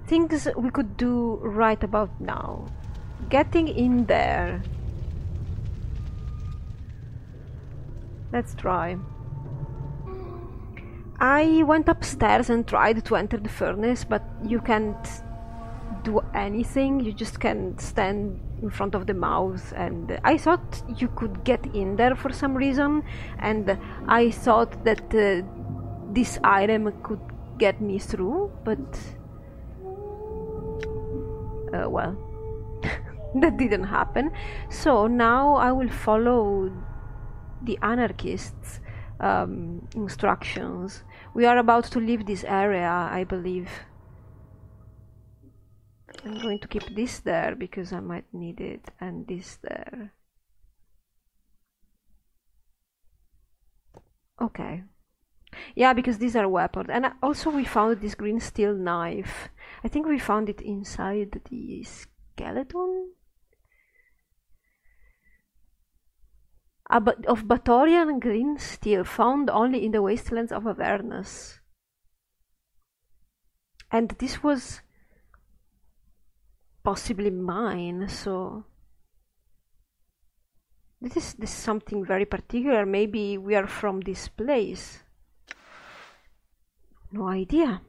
Things we could do right about now. Getting in there. Let's try. I went upstairs and tried to enter the furnace, but you can't do anything. You just can stand in front of the mouth, and I thought you could get in there for some reason, and I thought that this item could get me through, but well, that didn't happen. So now I will follow the anarchists' instructions. We are about to leave this area, I believe. I'm going to keep this there because I might need it, and this there. Okay. Yeah, because these are weapons. And also we found this green steel knife. I think we found it inside the skeleton? Of Batorian green steel, found only in the wastelands of Avernus. And this was possibly mine, so this is something very particular. Maybe we are from this place. No idea.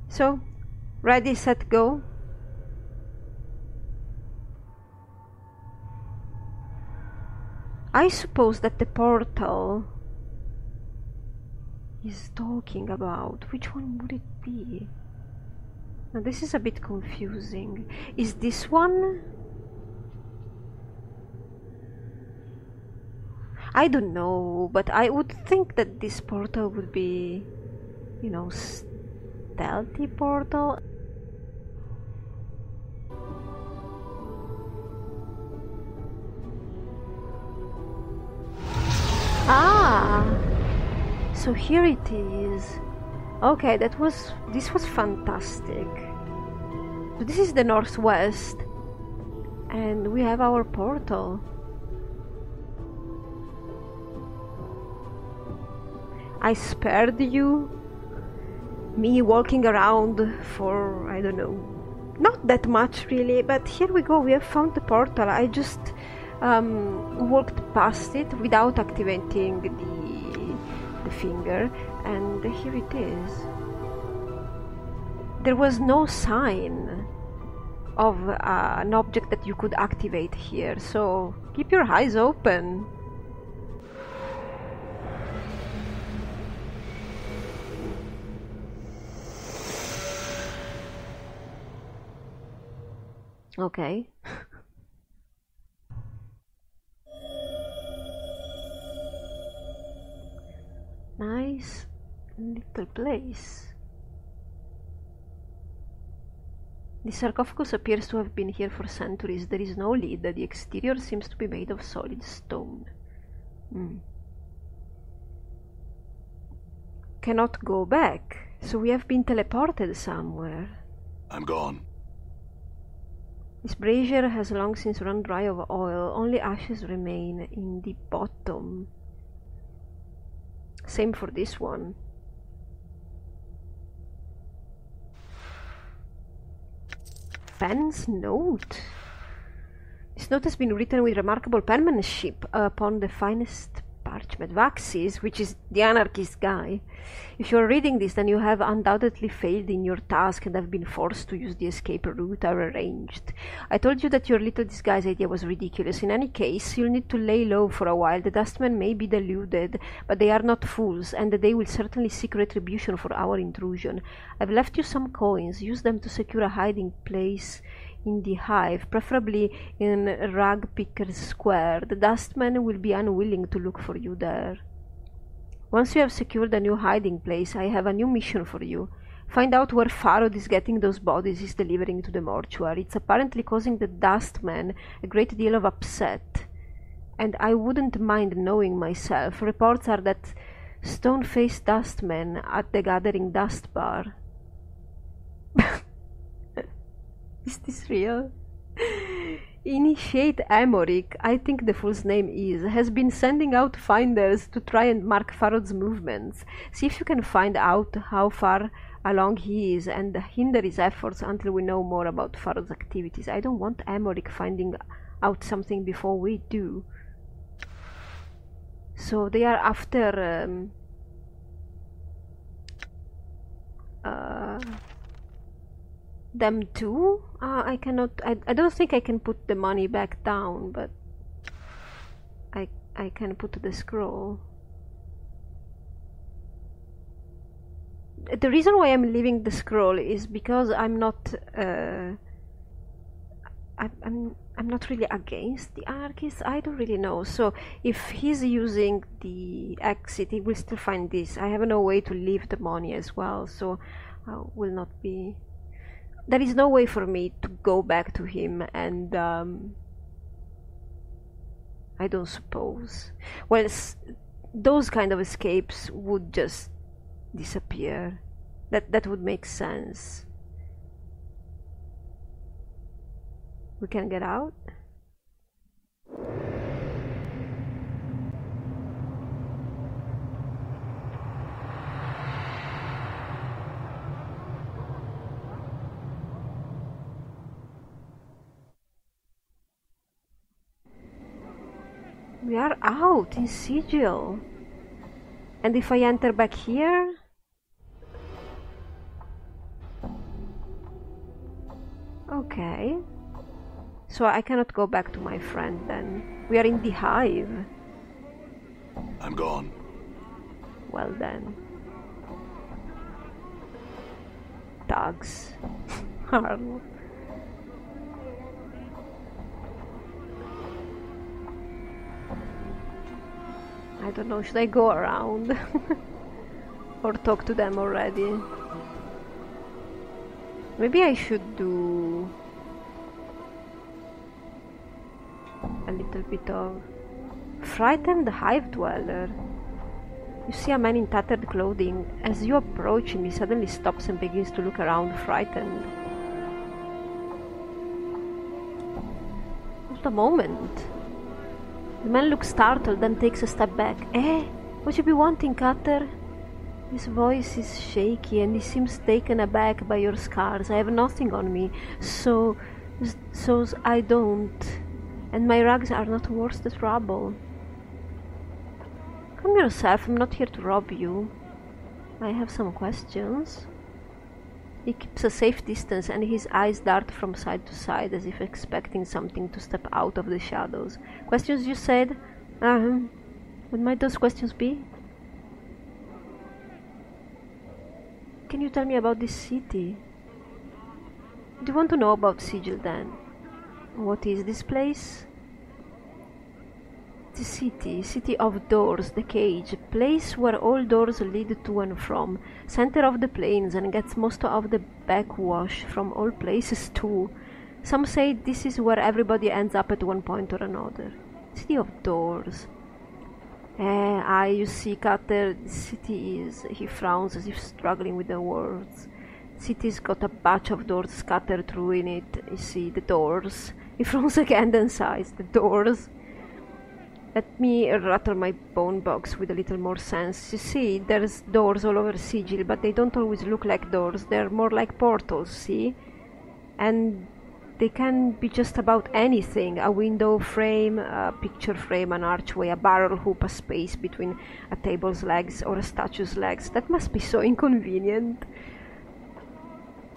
So, ready, set, go. I suppose that the portal is talking about. Which one would it be? Now this is a bit confusing. Is this one? I don't know, but I would think that this portal would be, you know, stealthy portal. Ah, so here it is. Okay, this was fantastic. So this is the northwest, and we have our portal. I spared you, me walking around for, I don't know, not that much really, but here we go, we have found the portal. I just walked past it without activating the finger, and here it is. There was no sign of an object that you could activate here, so keep your eyes open. Okay. Nice little place. The sarcophagus appears to have been here for centuries. There is no lid. The exterior seems to be made of solid stone. Cannot go back. So we have been teleported somewhere. I'm gone. This brazier has long since run dry of oil. Only ashes remain in the bottom. Same for this one. Pen's note. This note has been written with remarkable penmanship upon the finest parchment. Vaxis, which is the anarchist guy. If you're reading this, then you have undoubtedly failed in your task and have been forced to use the escape route I arranged. I told you that your little disguise idea was ridiculous. In any case, you'll need to lay low for a while. The dustmen may be deluded, but they are not fools, and they will certainly seek retribution for our intrusion. I've left you some coins. Use them to secure a hiding place in the hive, preferably in Ragpicker's Square. The dustmen will be unwilling to look for you there. Once you have secured a new hiding place, I have a new mission for you. Find out where Farod is getting those bodies he's delivering to the mortuary. It's apparently causing the dustmen a great deal of upset, and I wouldn't mind knowing myself. Reports are that stone-faced dustmen at the Gathering Dust Bar. Is this real? Initiate Amoric, I think the full name is, has been sending out finders to try and mark Farod's movements. See if you can find out how far along he is and hinder his efforts until we know more about Farod's activities. I don't want Amoric finding out something before we do. So they are after them too? I cannot. I don't think I can put the money back down, but I can put the scroll. The reason why I'm leaving the scroll is because I'm not. I'm not really against the anarchists. I don't really know. So if he's using the exit, he will still find this. I have no way to leave the money as well, so will not be. There is no way for me to go back to him, and I don't suppose. Well, those kind of escapes would just disappear. That would make sense. We can get out? We are out in Sigil. And if I enter back here? Okay. So I cannot go back to my friend then. We are in the hive. I'm gone. Well then. Dogs. Harl. I don't know, should I go around? Or talk to them already? Maybe I should do a little bit of frighten the hive dweller. You see a man in tattered clothing. As you approach him, he suddenly stops and begins to look around, frightened. Just a moment. The man looks startled, then takes a step back. Eh? What you be wanting, Cutter? His voice is shaky and he seems taken aback by your scars. I have nothing on me, so I don't. And my rags are not worth the trouble. Calm yourself, I'm not here to rob you. I have some questions. He keeps a safe distance and his eyes dart from side to side as if expecting something to step out of the shadows. Questions, you said? What might those questions be? Can you tell me about this city? Do you want to know about Sigil then? What is this place? The city of doors, the cage, a place where all doors lead to and from, center of the plains and gets most of the backwash from all places too. Some say this is where everybody ends up at one point or another. City of doors. You see, Cutter, the city is... He frowns as if struggling with the words. City's got a batch of doors scattered through in it. You see, the doors. He frowns again, then sighs. The doors. Let me rattle my bone box with a little more sense. You see, there's doors all over Sigil, but they don't always look like doors. They're more like portals, see? And they can be just about anything. A window frame, a picture frame, an archway, a barrel hoop, a space between a table's legs or a statue's legs. That must be so inconvenient.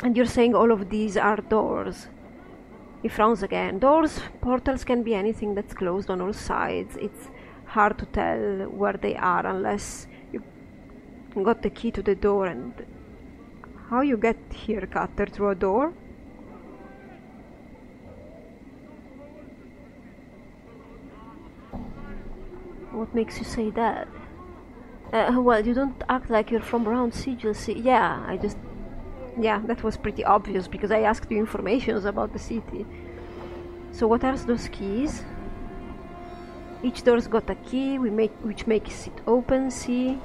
And you're saying all of these are doors. He frowns again. Doors, portals can be anything that's closed on all sides. It's hard to tell where they are unless you got the key to the door. And how you get here, Cutter? Through a door? What makes you say that? Well, you don't act like you're from around Sigil. Yeah, that was pretty obvious because I asked you information about the city. So what are those keys? Each door's got a key which makes it open, see?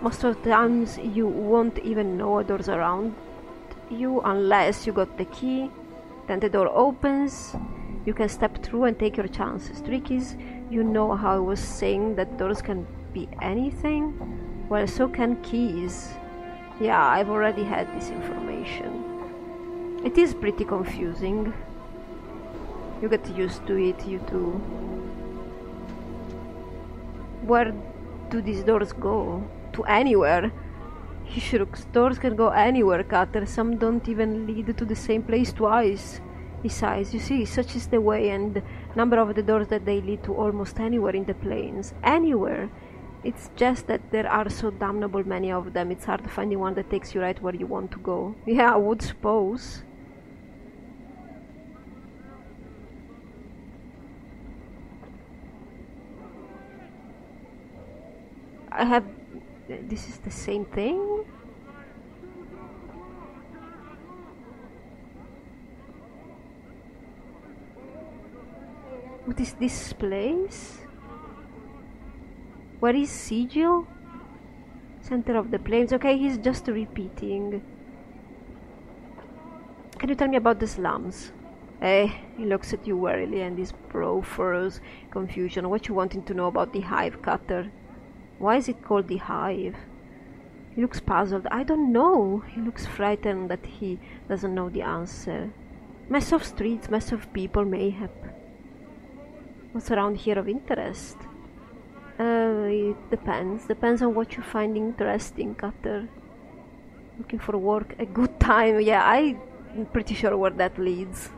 Most of the times you won't even know a door's around you unless you got the key. Then the door opens. You can step through and take your chances. Trick is, you know how I was saying that doors can be anything? Well, so can keys. Yeah, I've already had this information. It is pretty confusing. You get used to it, you too. Where do these doors go? To anywhere. Shrooks, doors can go anywhere, Cutter. Some don't even lead to the same place twice. Besides, you see, such is the way and the number of the doors that they lead to almost anywhere in the plains. Anywhere. It's just that there are so damnable many of them, it's hard finding one that takes you right where you want to go. Yeah, I would suppose. I have... This is the same thing? What is this place? Where is Sigil? Center of the plains. Okay, he's just repeating. Can you tell me about the slums? He looks at you warily and his brow furrows confusion. What you wanting to know about the hive, Cutter? Why is it called the hive? He looks puzzled. I don't know. He looks frightened that he doesn't know the answer. Mess of streets, mess of people, mayhap. What's around here of interest? It depends. Depends on what you find interesting, Cutter. Looking for work, a good time. Yeah, I'm pretty sure where that leads.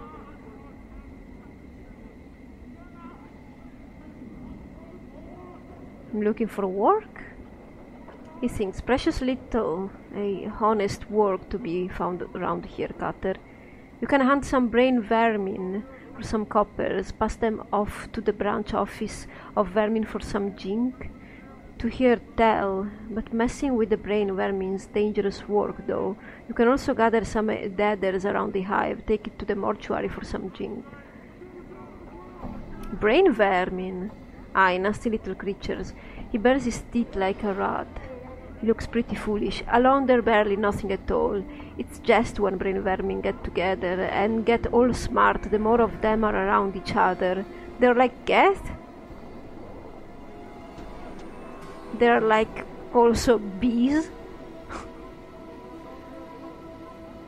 I'm looking for work? He thinks precious little, a honest work to be found around here, Cutter. You can hunt some brain vermin for some coppers, pass them off to the branch office of vermin for some jink. To hear tell, but messing with the brain vermin's dangerous work, though. You can also gather some deaders around the hive, take it to the mortuary for some jink. Brain vermin? Aye, nasty little creatures. He bares his teeth like a rat. He looks pretty foolish. Alone they're barely nothing at all. It's just when brain vermin get together and get all smart, the more of them are around each other. They're like gas? They're like also bees?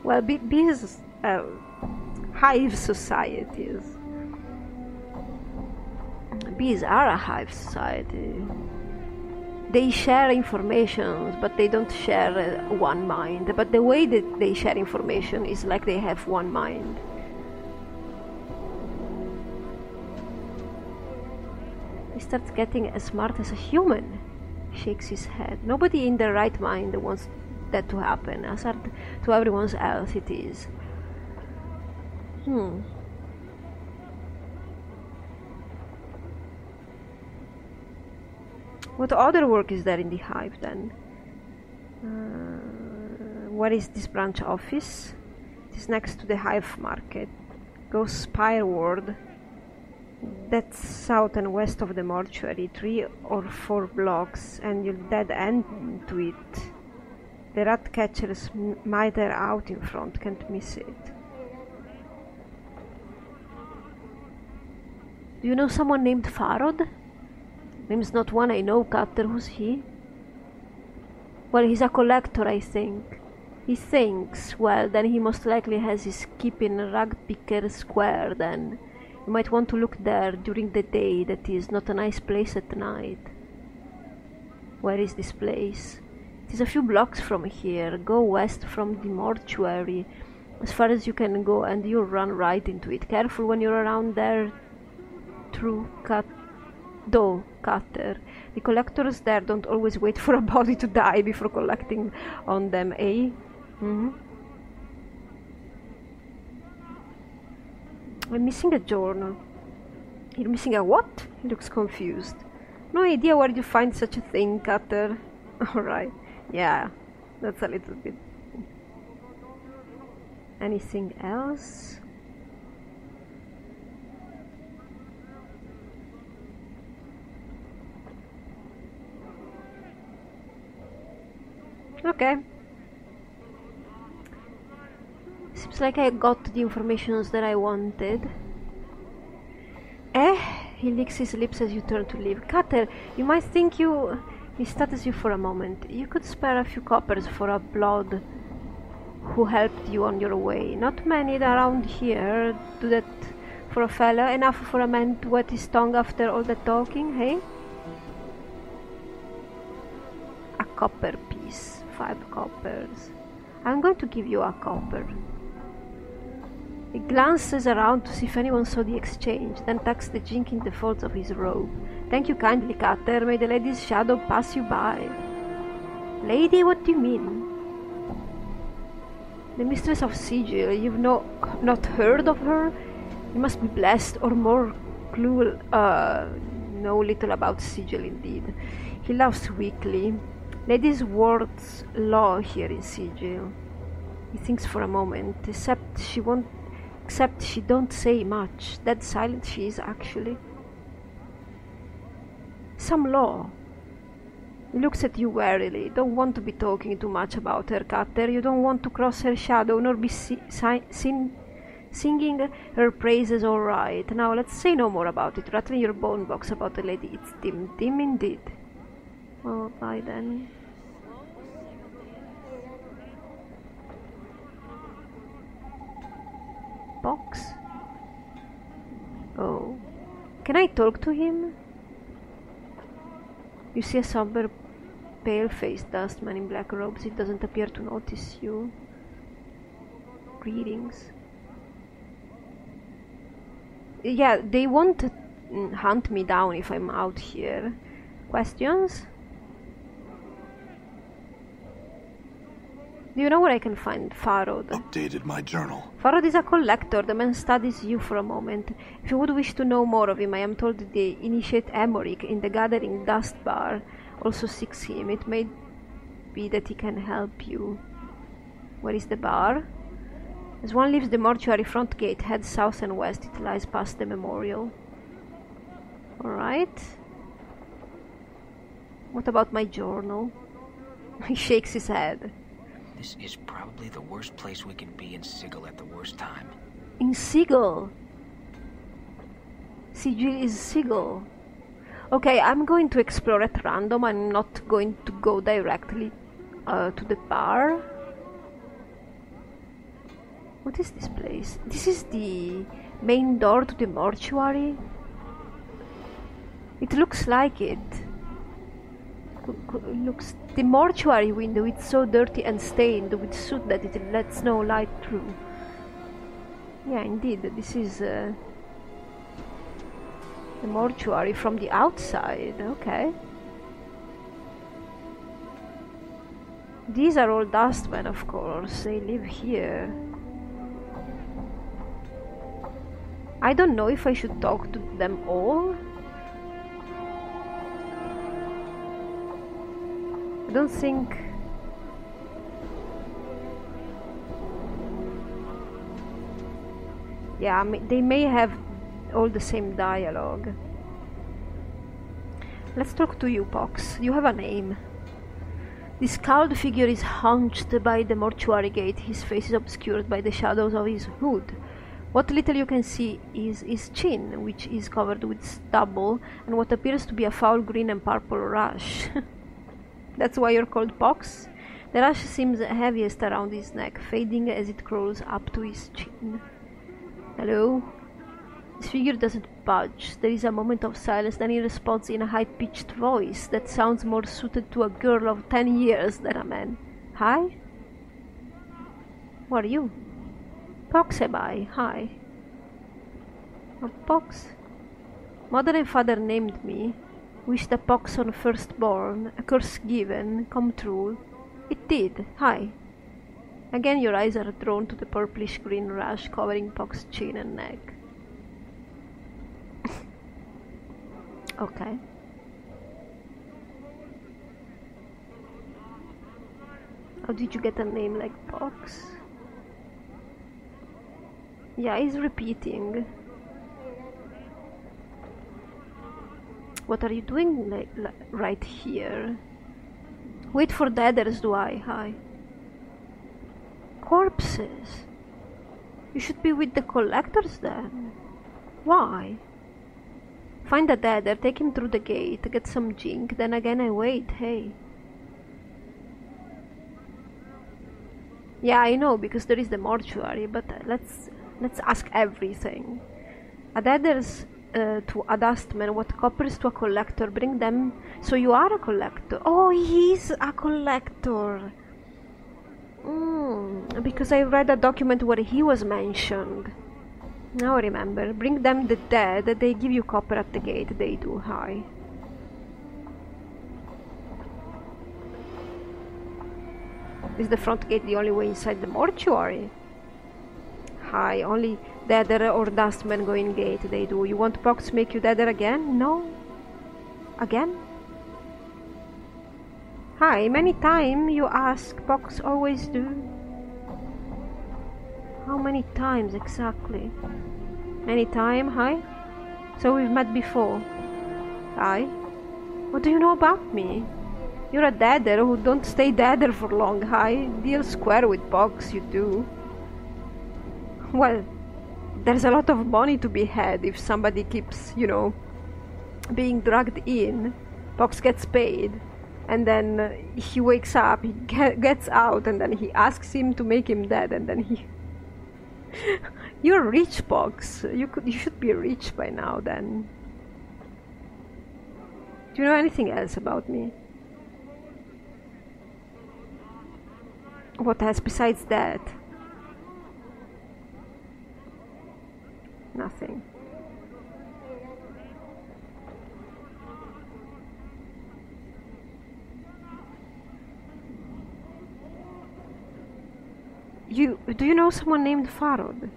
Well, bees are hive societies. Bees are a hive society. They share information, but they don't share one mind. But the way that they share information is like they have one mind. He starts getting as smart as a human. Shakes his head. Nobody in their right mind wants that to happen, as to everyone else it is. What other work is there in the hive then? Where is this branch office? It is next to the hive market. Go spireward. That's south and west of the mortuary, 3 or 4 blocks, and you'll dead end to it. The rat catchers miter out in front, can't miss it. Do you know someone named Farod? Name's not one I know, Cutter. Who's he? Well, he's a collector, I think. He thinks. Well, then he most likely has his keep in Ragpicker Square, then. You might want to look there during the day. That is not a nice place at night. Where is this place? It is a few blocks from here. Go west from the mortuary as far as you can go and you'll run right into it. Careful when you're around there. True, Cutter. The collectors there don't always wait for a body to die before collecting on them, eh? I'm missing a journal. You're missing a what? He looks confused. No idea where you find such a thing, Cutter. Alright. Yeah, that's a little bit... Anything else? Okay. Seems like I got the information that I wanted. Eh? He licks his lips as you turn to leave. Cutter, you might think you... He stutters you for a moment. You could spare a few coppers for a blood who helped you on your way. Not many around here do that for a fella. Enough for a man to wet his tongue after all that talking, hey? A copper piece. 5 coppers. I'm going to give you a copper. He glances around to see if anyone saw the exchange, then tucks the jink in the folds of his robe. Thank you kindly, Cutter. May the lady's shadow pass you by. Lady, what do you mean? The mistress of Sigil. You've not heard of her? You must be blessed, or more clue, know little about Sigil indeed. He laughs weakly. Ladies' words law here in Sigil. He thinks for a moment, except she don't say much. Dead silent she is, actually. Some law. He looks at you warily. Don't want to be talking too much about her, Cutter. You don't want to cross her shadow, nor be singing her praises all right. Now let's say no more about it. Rattling your bone box about the lady. It's dim, dim indeed. Well, bye then. Box? Oh. Can I talk to him? You see a somber, pale-faced dustman in black robes. He doesn't appear to notice you. Greetings. Yeah, they won't hunt me down if I'm out here. Questions? Do you know where I can find Farod? Updated my journal. Farod is a collector. The man studies you for a moment. If you would wish to know more of him, I am told that the initiate Emoric in the Gathering Dust Bar also seeks him. It may be that he can help you. Where is the bar? As one leaves the mortuary front gate, head south and west. It lies past the memorial. Alright. What about my journal? He shakes his head. This is probably the worst place we can be in Sigil at the worst time. In Sigil? Sigil is Sigil. Okay, I'm going to explore at random. I'm not going to go directly to the bar. What is this place? This is the main door to the mortuary? It looks like it. Looks the mortuary window. It's so dirty and stained with soot that it lets no light through. Yeah, indeed, this is the mortuary from the outside. Okay. These are all dustmen, of course. They live here. I don't know if I should talk to them all. I don't think... Yeah, they may have all the same dialogue. Let's talk to you, Pox. You have a name. The scowled figure is hunched by the mortuary gate. His face is obscured by the shadows of his hood. What little you can see is his chin, which is covered with stubble, and what appears to be a foul green and purple rash. That's why you're called Pox? The rash seems heaviest around his neck, fading as it crawls up to his chin. Hello? This figure doesn't budge. There is a moment of silence, then he responds in a high-pitched voice that sounds more suited to a girl of 10 years than a man. Hi? Who are you? Pox am I. Hi. Oh, Pox? Mother and father named me. Wished a pox on firstborn, a curse given, come true. It did. Hi. Again your eyes are drawn to the purplish-green rash covering Pox's chin and neck. Okay. How did you get a name like Pox? Yeah, he's repeating. What are you doing right here? Wait for the others, do I? Hi. Corpses? You should be with the collectors then. Why? Find the Dagger, take him through the gate, get some jink, then again I wait, hey. Yeah, I know, because there is the mortuary, but let's ask everything. Adders to a dustman, what coppers to a collector, bring them. So you are a collector. Oh, he's a collector. Because I read a document where he was mentioned. Now I remember. Bring them the dead, they give you copper at the gate, they do, hi. Is the front gate the only way inside the mortuary? Hi, only Deader or Dustman go in gate, they do. You want Pox make you Deader again? No? Again? Hi, many time you ask, Pox always do. How many times exactly? Many time, hi? So we've met before. Hi? What do you know about me? You're a Deader who don't stay Deader for long, hi? Deal square with Pox, you do. Well, there's a lot of money to be had if somebody keeps, you know, being dragged in. Pox gets paid, and then he wakes up, he gets out, and then he asks him to make him dead, and then he... You're rich, Pox. You should be rich by now, then. Do you know anything else about me? What else besides that? Nothing. Do you know someone named Farod?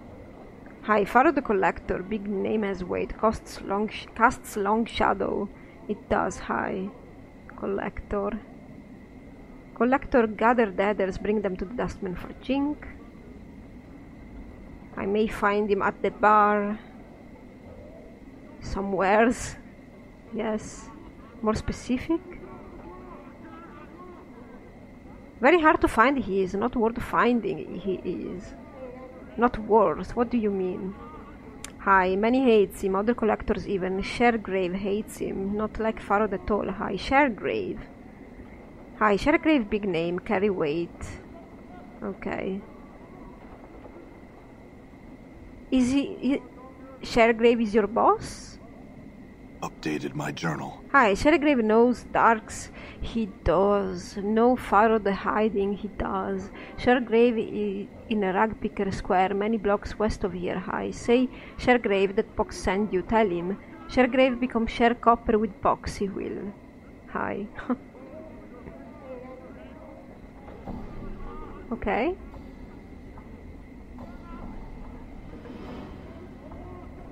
Hi, Farod the Collector. Big name as weight. Casts long shadow. It does. Hi, Collector. Collector, gather Deaders, bring them to the Dustman for jink. I may find him at the bar. Somewheres. Yes. More specific? Very hard to find he is. Not worth finding he is. Not worth. What do you mean? Hi, many hates him. Other collectors even. Sharegrave hates him. Not like Farod at all. Hi, Sharegrave. Hi, Sharegrave, big name. Carry weight. Okay. Is he... Sharegrave is your boss? Updated my journal. Hi, Sharegrave knows darks. He does. No Farod the hiding. He does. Sharegrave is in a rag picker square many blocks west of here. Hi. Say Sharegrave that Pox send you. Tell him. Sharegrave become share copper with Pox. He will. Hi. Okay.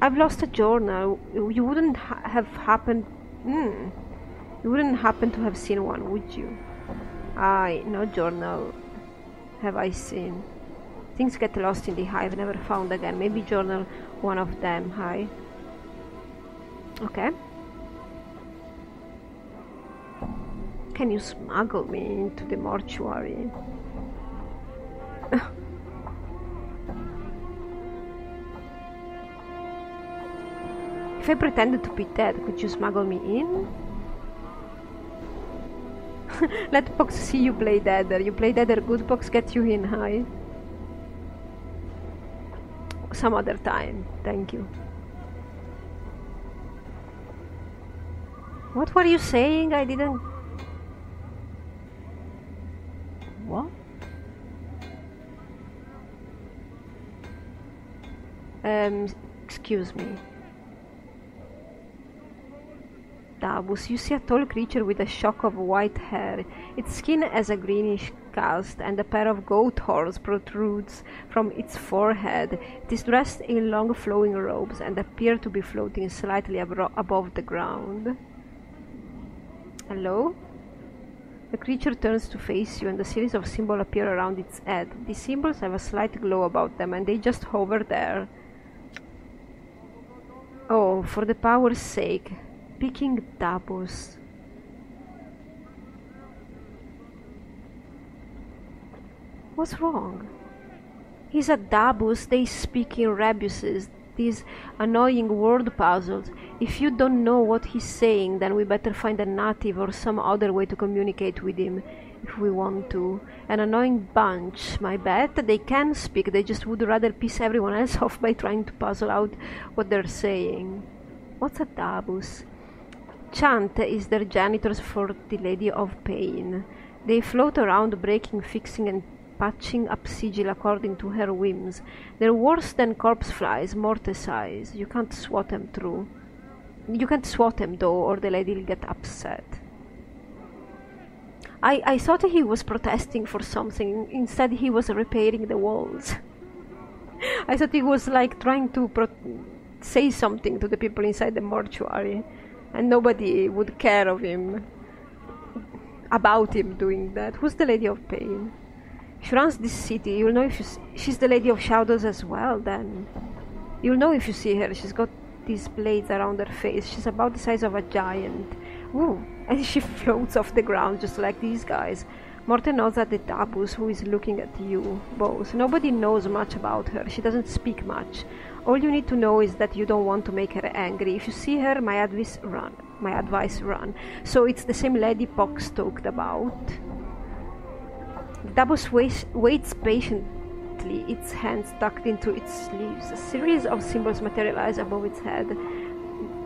I've lost a journal. You wouldn't have happened... You wouldn't happen to have seen one, would you? No journal have I seen. Things get lost in the hive, never found again. Maybe journal one of them. Hi. Okay. Can you smuggle me into the mortuary? If I pretended to be dead, could you smuggle me in? Let Pox see you play Deader. You play Deader good, Pox get you in, hi. Some other time, thank you. What were you saying? I didn't... What? Excuse me. Dabus, you see a tall creature with a shock of white hair. Its skin has a greenish cast, and a pair of goat horns protrudes from its forehead. It is dressed in long flowing robes and appears to be floating slightly above the ground. Hello? The creature turns to face you, and a series of symbols appear around its head. These symbols have a slight glow about them, and they just hover there. Oh, for the power's sake. Picking Dabus. What's wrong? He's a Dabus, they speak in rebuses, these annoying word puzzles. If you don't know what he's saying, then we better find a native or some other way to communicate with him if we want to. An annoying bunch, my bet. They can speak, they just would rather piss everyone else off by trying to puzzle out what they're saying. What's a Dabus? Chant is their janitors for the Lady of Pain. They float around breaking, fixing and patching up sigil according to her whims. They're worse than corpse flies, morticize. You can't swat them through. You can't swat him though, or the lady'll get upset. I thought he was protesting for something. Instead, he was repairing the walls. I thought he was like trying to say something to the people inside the mortuary, and nobody would care of him about him doing that. Who's the Lady of Pain? She runs this city. You'll know if she's the Lady of Shadows as well. Then you'll know if you see her. She's got these blades around her face. She's about the size of a giant. Ooh, and she floats off the ground just like these guys. Morten nods at the Dabus, who is looking at you both. Nobody knows much about her. She doesn't speak much. All you need to know is that you don't want to make her angry. If you see her, my advice, run. So it's the same lady Pox talked about. The Dabus waits patiently, its hands tucked into its sleeves. A series of symbols materialize above its head.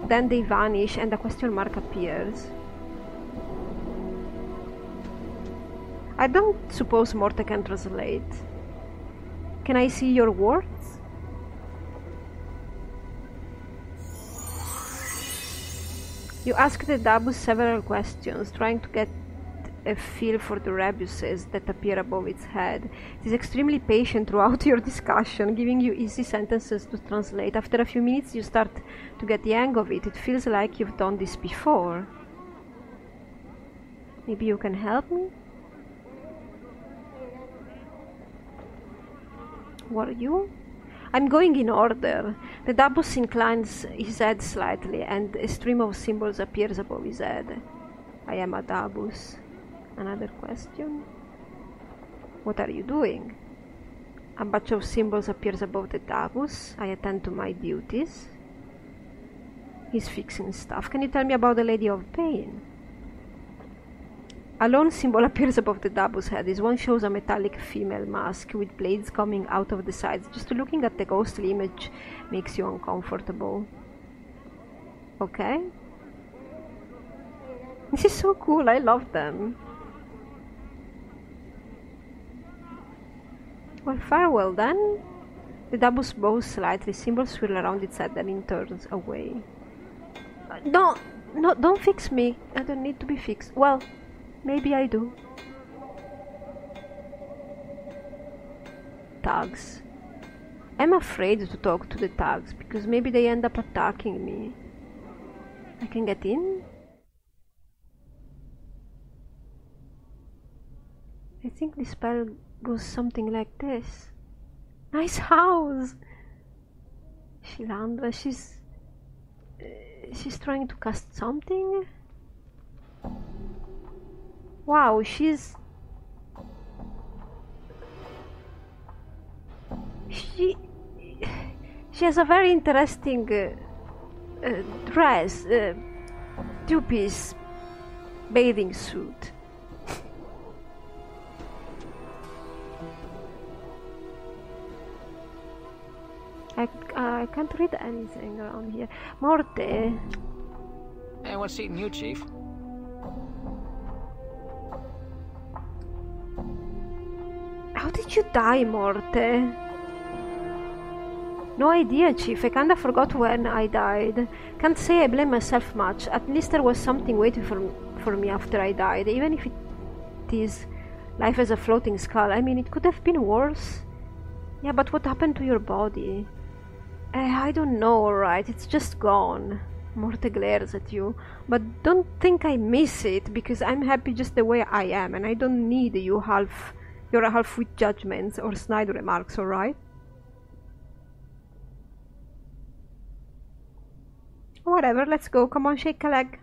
Then they vanish and a question mark appears. I don't suppose Morte can translate. Can I see your words? You ask the Dabus several questions, trying to get a feel for the rebuses that appear above its head. It is extremely patient throughout your discussion, giving you easy sentences to translate. After a few minutes you start to get the hang of it. It feels like you've done this before. Maybe you can help me? What are you? I'm going in order. The Dabus inclines his head slightly and a stream of symbols appears above his head. I am a Dabus. Another question? What are you doing? A bunch of symbols appears above the Dabus. I attend to my duties. He's fixing stuff. Can you tell me about the Lady of Pain? A lone symbol appears above the Dabus' head. This one shows a metallic female mask with blades coming out of the sides. Just looking at the ghostly image makes you uncomfortable. Okay. This is so cool. I love them. Well, farewell then. The Dabus bows slightly. Symbols swirl around its head, then it turns away. No, don't fix me. I don't need to be fixed. Well, maybe I do. Thugs. I'm afraid to talk to the thugs because maybe they end up attacking me. I can get in? I think the spell goes something like this. Nice house! Shilandra, she's trying to cast something? Wow, she has a very interesting dress, two-piece bathing suit. I can't read anything around here. Morte. Hey, what's eating you, Chief? How did you die, Morte? No idea, Chief. I kinda forgot when I died. Can't say I blame myself much. At least there was something waiting for me after I died. Even if it is life as a floating skull. I mean, it could have been worse. Yeah, but what happened to your body? I don't know, alright. It's just gone. Morte glares at you. But don't think I miss it, because I'm happy just the way I am, and I don't need your half-wit judgments or snide remarks, alright? Whatever, let's go. Come on, shake a leg.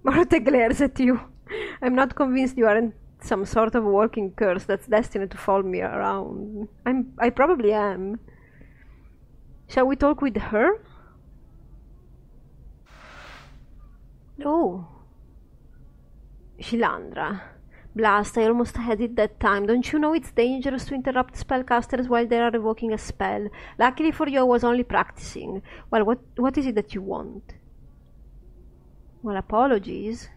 Morte glares at you. I'm not convinced you aren't some sort of walking curse that's destined to follow me around. I probably am. Shall we talk with her? Oh. Shilandra. Blast, I almost had it that time. Don't you know it's dangerous to interrupt spellcasters while they are evoking a spell? Luckily for you, I was only practicing. Well, what is it that you want? Well, apologies.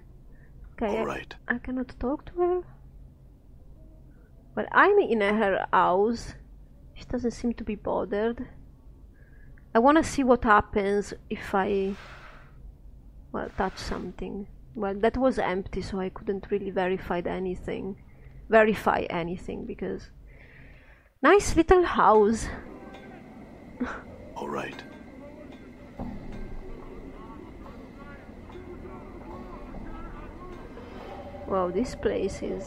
Okay, All right. I cannot talk to her. Well, I'm in her house. She doesn't seem to be bothered. I want to see what happens if I, well, touch something. Well, that was empty, so I couldn't really verify anything because... Nice little house. All right. Wow, this place is...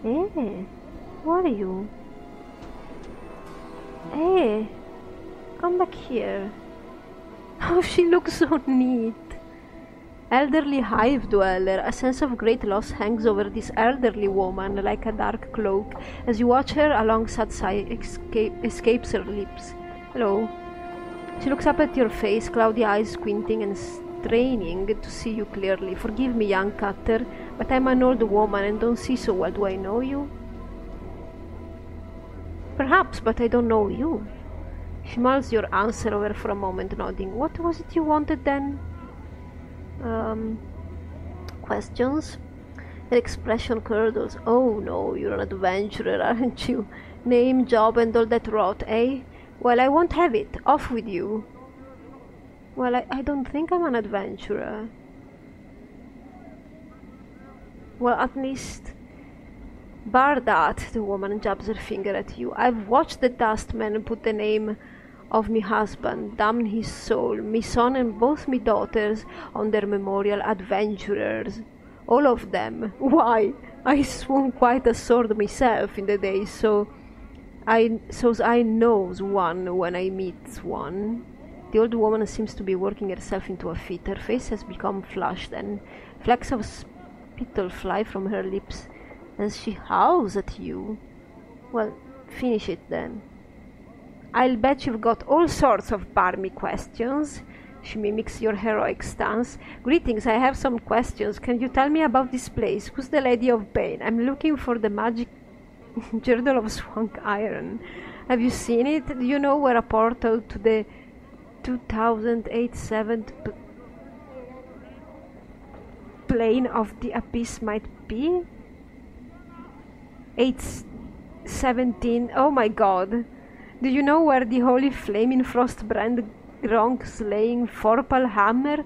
Hey, who are you? Hey, come back here. Oh, she looks so neat. Elderly hive dweller. A sense of great loss hangs over this elderly woman like a dark cloak. As you watch her, a long sad sigh escapes her lips. Hello. She looks up at your face, cloudy eyes squinting and straining to see you clearly. Forgive me, young cutter, but I'm an old woman and don't see so well. Do I know you? Perhaps, but I don't know you. She mulls your answer over for a moment, nodding. What was it you wanted then? Questions? Her expression curdles. Oh no, you're an adventurer, aren't you? Name, job, and all that rot, eh? Well, I won't have it. Off with you. Well, I don't think I'm an adventurer. Well, at least... Bar that, the woman jabs her finger at you. I've watched the dustman put the name of me husband, damn his soul, me son and both me daughters on their memorial, adventurers. All of them. Why? I swung quite a sword myself in the day, so I knows one when I meets one. The old woman seems to be working herself into a fit. Her face has become flushed and flecks of spittle fly from her lips as she howls at you. Well, finish it then. I'll bet you've got all sorts of barmy questions. She mimics your heroic stance. Greetings, I have some questions. Can you tell me about this place? Who's the Lady of Bane? I'm looking for the magic girdle of Swank Iron. Have you seen it? Do you know where a portal to the 2087th plane of the abyss might be? 817. Oh my god. Do you know where the holy flame in Frostbrand Gronk slaying Forpal hammer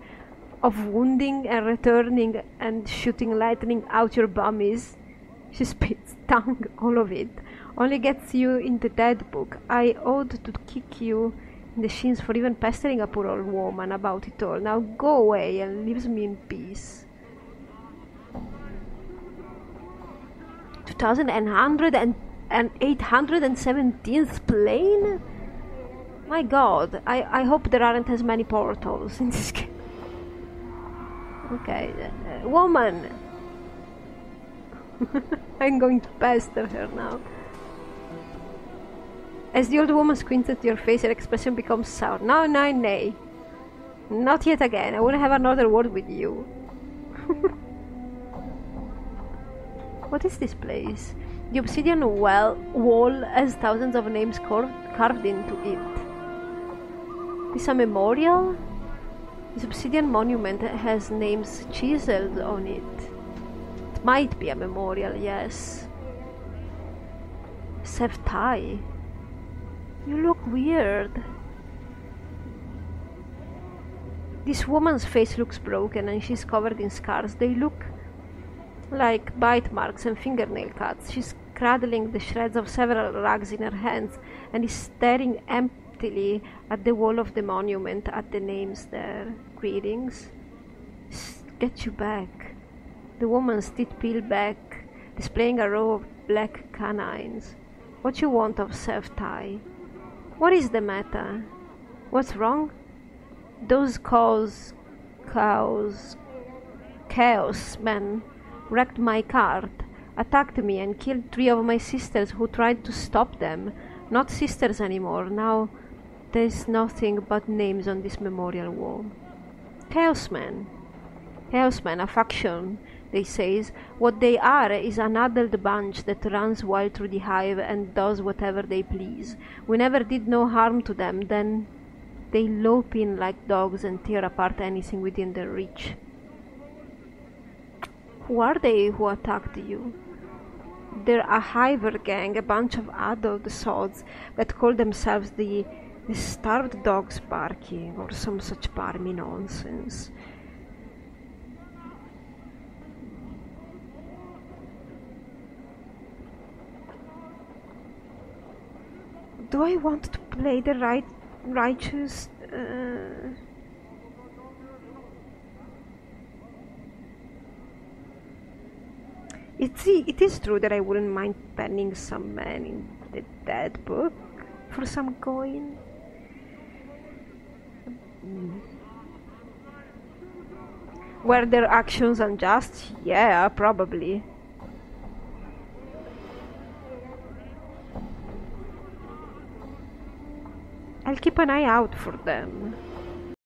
of wounding and returning and shooting lightning out your bum is? She spits tongue, all of it. Only gets you in the dead book. I ought to kick you in the shins for even pestering a poor old woman about it all. Now go away and leave me in peace. 2817th plane? My god, I hope there aren't as many portals in this game. Okay, woman! I'm going to pester her now. As the old woman squints at your face, her expression becomes sour. No, no, nay. Not yet again. I want to have another word with you. What is this place? The obsidian wall has thousands of names carved into it. Is a memorial? This obsidian monument has names chiseled on it. It might be a memorial, yes. Sevtai. You look weird. This woman's face looks broken and she's covered in scars. They look like bite marks and fingernail cuts. She's cradling the shreds of several rags in her hands and is staring emptily at the wall of the monument, at the names there. Greetings. Get you back. The woman's teeth peel back, displaying a row of black canines. What you want of Sevtai? What is the matter? What's wrong? Those chaos men wrecked my cart. attacked me and killed 3 of my sisters who tried to stop them. Not sisters anymore. Now there's nothing but names on this memorial wall. Chaosmen. Chaosmen, a faction, they says. What they are is an adult bunch that runs wild through the hive and does whatever they please. We never did no harm to them, then they lope in like dogs and tear apart anything within their reach. Who are they who attacked you? They're a hiver gang, a bunch of adult sods that call themselves the starved dogs barking, or some such barmy nonsense. Do I want to play the righteous? It is true that I wouldn't mind penning some man in the dead book for some coin. Were their actions unjust? Yeah, probably. I'll keep an eye out for them.